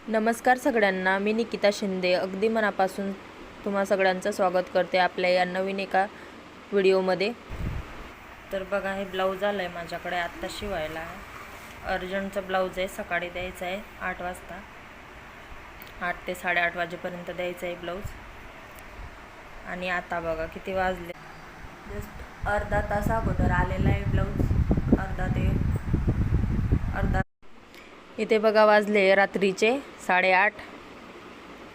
नमस्कार सगळ्यांना, मी निकिता शिंदे अगदी मनापासून तुम्हा सगळ्यांचं स्वागत करते आपल्या या नवीन एका व्हिडिओमध्ये। तर बघा, हे ब्लाऊज आलं आहे माझ्याकडे आत्ता शिवायला। अर्जंटचा ब्लाऊज आहे, सकाळी द्यायचा आहे 8 वाजता, 8 ते 8:30 वाजेपर्यंत द्यायचं आहे ब्लाऊज। आणि आता बघा किती वाजले, जस्ट अर्धा तास अगोदर आलेला आहे ब्लाऊज, अर्धा इथे बघा वाजले रात्रीचे 8:30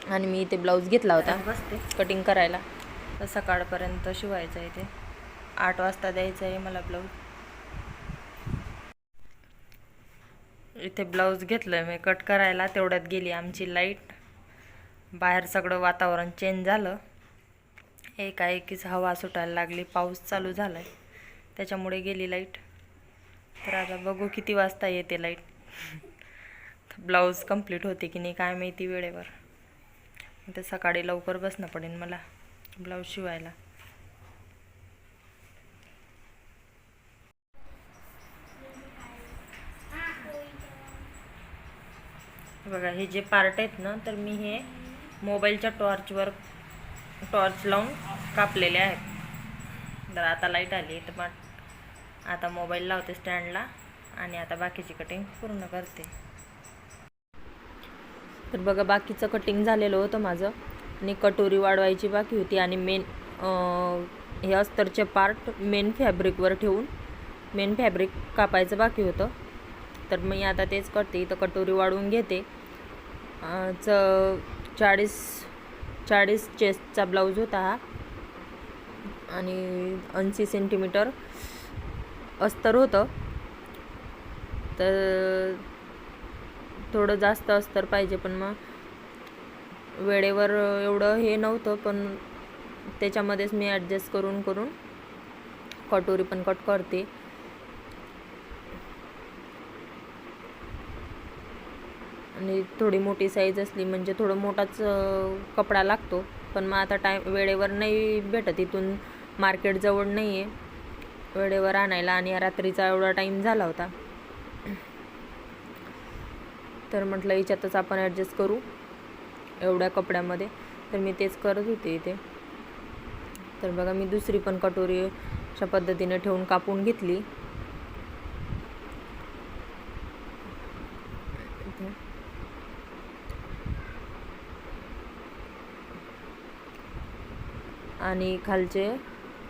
आणि मी इथे ब्लाऊज घेतला होता बसते कटिंग करायला। तर सकाळपर्यंत शिवायचं आहे, इथे 8 वाजता द्यायचं आहे मला ब्लाऊज। इथे ब्लाऊज घेतलं आहे मी कट करायला, तेवढ्यात गेली आमची लाईट। बाहेर सगळं वातावरण चेंज झालं, एकाएकीच हवा सुटायला लागली, पाऊस चालू झाला आहे, त्याच्यामुळे गेली लाईट। तर आता बघू किती वाजता येते लाईट, ब्लाऊज कंप्लीट होते की नाही काय माहिती वेळेवर। तर सकाळी लवकर बसणं पडेल मला ब्लाऊज शिवायला। बघा हे जे पार्ट आहेत ना, तर मी हे मोबाईलच्या टॉर्च लावून कापलेले आहेत। तर आता लाईट आली तर मग आता मोबाईल लावते स्टँडला आणि आता बाकीची कटिंग पूर्ण करते। तर बघा बाकीचं कटिंग झालेलं होतं माझं, आणि कटोरी वाढवायची बाकी होती, आणि हे अस्तरचे पार्ट मेन फॅब्रिकवर ठेवून मेन फॅब्रिक कापायचं बाकी होतं। तर मी आता तेच करते, इथं कटोरी वाढवून घेते। 40 चेस्टचा ब्लाऊज होता हा, आणि 80 सेंटीमीटर अस्तर होतं। तर थोडं जास्त अस्तर पाहिजे, पण मग वेळेवर एवढं हे नव्हतं, पण त्याच्यामध्येच मी ॲडजस्ट करून कटोरी पण कट करते। आणि थोडी मोठी साईज असली म्हणजे थोडं मोठाच कपडा लागतो, पण मग आता वेळेवर नाही भेटत, इथून मार्केट जवळ नाही आहे वेळेवर आणायला, आणि रात्रीचा एवढा टाईम झाला होता। तर म्हटलं याच्यातच आपण ॲडजस्ट करू एवढ्या कपड्यामध्ये, तर मी तेच करत होते इथे। तर बघा मी दुसरी पण कटोरी अशा पद्धतीने ठेवून कापून घेतली। आणि खालचे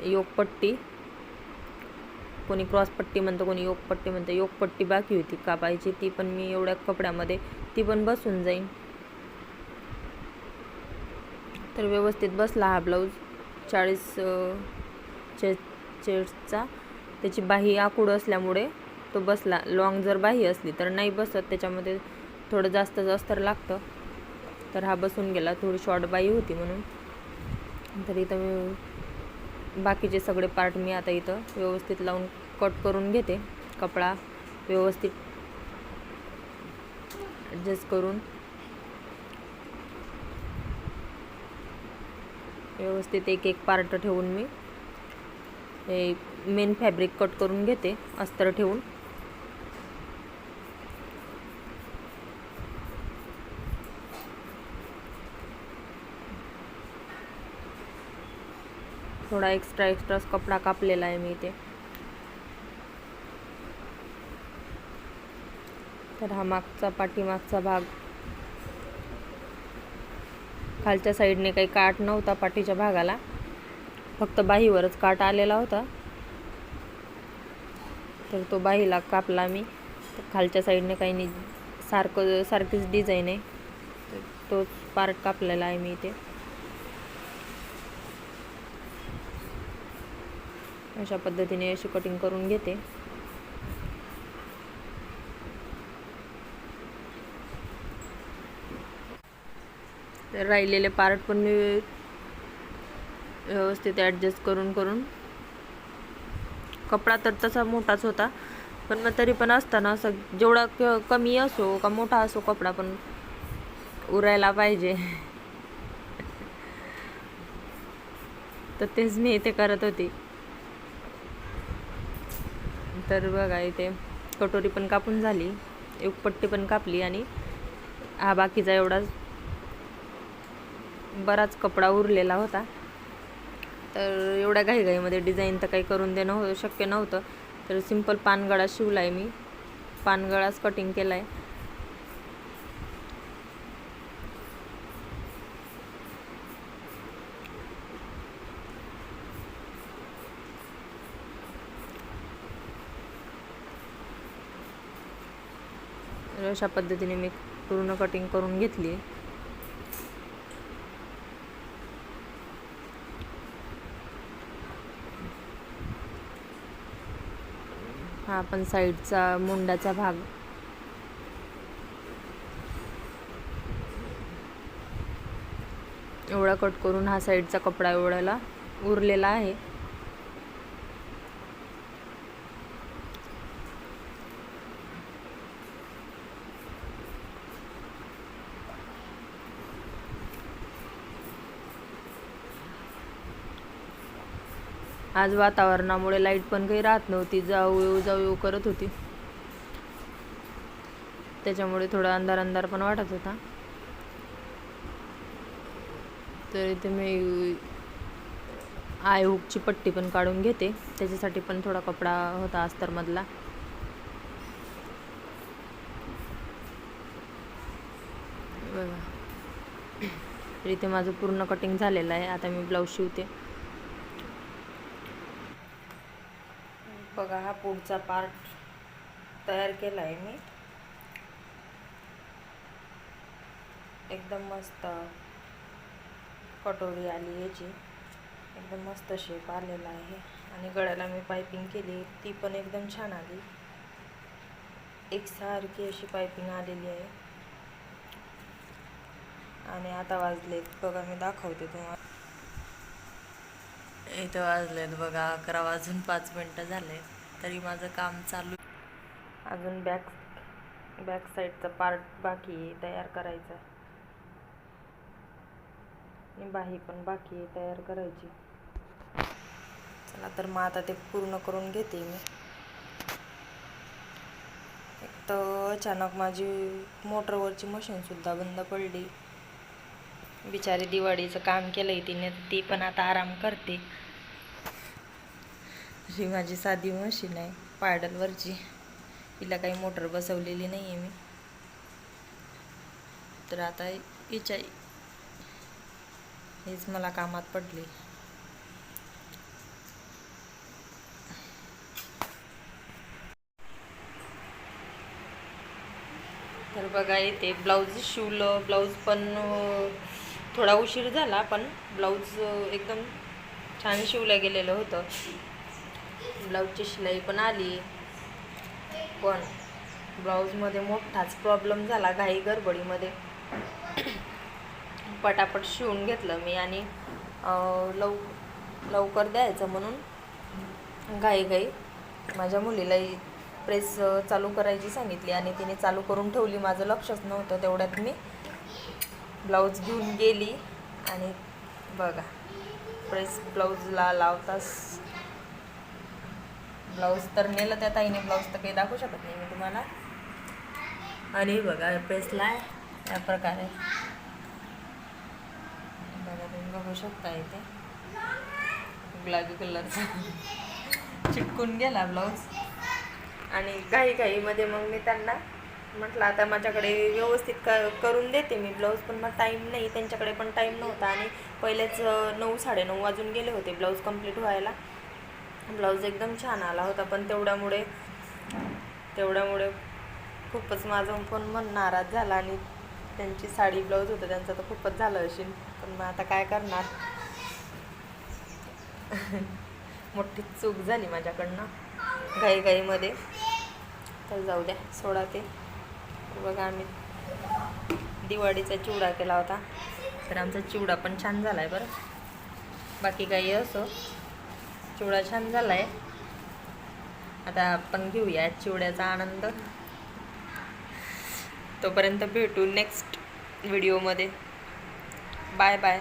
योकपट्टी, कोणी क्रॉसपट्टी म्हणतं, कोणी योकपट्टी म्हणतं, योकपट्टी बाकी होती कापायची, ती पण मी एवढ्या कपड्यामध्ये ती पण बसून जाईन। तर व्यवस्थित बसला हा ब्लाऊज 40 चेस्टचा। त्याची बाही आखूड असल्यामुळे तो बसला, लॉंग जर बाही असली तर नाही बसत, त्याच्यामध्ये थोडं जास्त अस्तर लागतं। तर हा बसून गेला, थोडी शॉर्ट बाही होती म्हणून। तर इथं बाकीचे सगळे पार्ट मी आता इथं व्यवस्थित लावून कट करून घेते, कपडा व्यवस्थित ॲडजस्ट करून व्यवस्थित एक पार्ट ठेवून मी हे मेन फॅब्रिक कट करून घेते अस्तर ठेवून। थोडा एक्स्ट्रा कपडा कापलेला आहे मी इथे। तर हा पाठीमागचा भाग, खालच्या साईडने काही काट नव्हता पाठीच्या भागाला, फक्त बाहीवरच काट आलेला होता। तर तो बाहीला कापला मी। तर खालच्या साईडने काही नाही, सारखीच डिझाईन आहे, तर तोच पार्ट कापलेला आहे मी इथे। अशा पद्धतीने अशी कटिंग करून घेते। तर राहिलेले पार्ट पण मी व्यवस्थित ॲडजस्ट करून कपडा तर तसा मोठाच होता, पण मग तरी पण असताना असं जेवढा कमी असो का मोठा असो कपडा, पण उरायला पाहिजे। तर तेच मी इथे करत होती। तर बघा इथे कटोरी पण कापून झाली, एक पट्टी पण कापली, आणि हा बाकीचा एवढाच बराच कपडा उरलेला होता, तर एवढ्या घाईघाईमध्ये डिझाईन तर काही करून देणं शक्य नव्हतं, तर सिंपल पानगळा शिवला आहे मी. पानगळाच कटिंग केला आहे. अशा पद्धतीने मी पूर्ण कटिंग करून घेतली. हा पण साईडचा मुंडाचा भाग एवढा कट करून हा साईडचा कपडा एवढ्याला उरलेला आहे. आज वातावरणामुळे लाईट पण काही राहत नव्हती, जाऊ येऊ करत होती, त्याच्यामुळे थोडा अंधार अंधार पण वाटत होता. तर इथे मी आय हुकची पट्टी पण काढून घेते, त्याच्यासाठी पण थोडा कपडा होता अस्तरमधला. बघा, तर इथे माझं पूर्ण कटिंग झालेलं आहे. आता मी ब्लाऊज शिवते. बघा, हा पुढचा पार्ट तयार केला आहे मी. एकदम मस्त कटोरी आली याची, एकदम मस्त शेप आलेला आहे. आणि गळ्याला मी पायपिंग केली, ती पण एकदम छान आली. एकसारखी अशी पायपिंग आलेली आहे. आणि आता वाजलेत बघा, मी दाखवते तुम्हाला. इथं वाजलेत बघा 11 वाजून 5 मिनटं झाले, तरी माझं काम चालू. अजून बॅक साईडचा पार्ट बाकी आहे तयार करायचा, आणि बाही पण बाकी आहे तयार करायची. चला तर मग आता ते पूर्ण करून घेते मी. एक तर अचानक माझी मोटरवरची मशीनसुद्धा बंद पडली. बिचारी दिवाळीचं काम केलंय तिने, ती पण आता आराम करते. ही माझी साधी मशीन आहे पायडलवरची, तिला काही मोटर बसवलेली नाही आहे मी. तर आता हीच मला कामात पडली. तर बघा, इथे ब्लाऊज शिवलं. ब्लाऊज पण थोडा उशीर झाला, पण ब्लाऊज एकदम छान शिवलं गेलेलं होतं. ब्लाऊजची शिलाई पण आली, पण ब्लाऊजमध्ये मोठाच प्रॉब्लेम झाला. घाई गडबडीमध्ये पटापट शिवून घेतलं मी, आणि लवकर द्यायचं म्हणून घाई माझ्या मुलीलाही प्रेस चालू करायची सांगितली, आणि तिने चालू करून ठेवली. माझं लक्षच नव्हतं. तेवढ्यात मी ब्लाऊज घेऊन गेली, आणि बघा, प्रेस ब्लाऊजला लावताच ब्लाऊज तर नेलं त्या ताईने. ब्लाऊज तर काही दाखवू शकत नाही मी तुम्हाला. आणि बघा, प्रेसला या प्रकारे बघा, तुम्ही बघू शकता. इथे गुलाबी कलरचा चिटकून गेला ब्लाऊज. आणि घाईमध्ये मग मी त्यांना म्हटलं, आता माझ्याकडे व्यवस्थित करून देते मी ब्लाऊज, पण मग टाईम नाही, त्यांच्याकडे पण टाईम नव्हता. आणि पहिलेच 9 साडेनऊ वाजून गेले होते ब्लाऊज कंप्लीट व्हायला. ब्लाऊज एकदम छान आला होता, पण तेवढ्यामुळे खूपच माझं पण मन नाराज झाला. आणि त्यांची साडी ब्लाऊज होतं त्यांचं, तर खूपच झालं असेल, पण मग आता काय करणार. मोठी चूक झाली माझ्याकडनं घाईमध्ये. तर जाऊ द्या, सोडा ते. बघा, आम्ही दिवाळीचा चिवडा केला होता, तर आमचा चिवडा पण छान झाला आहे बरं. बाकी काही असो, चिवडा छान झाला आहे. आता आपण घेऊया चिवड्याचा आनंद. तोपर्यंत भेटू नेक्स्ट व्हिडिओमध्ये. Bye bye.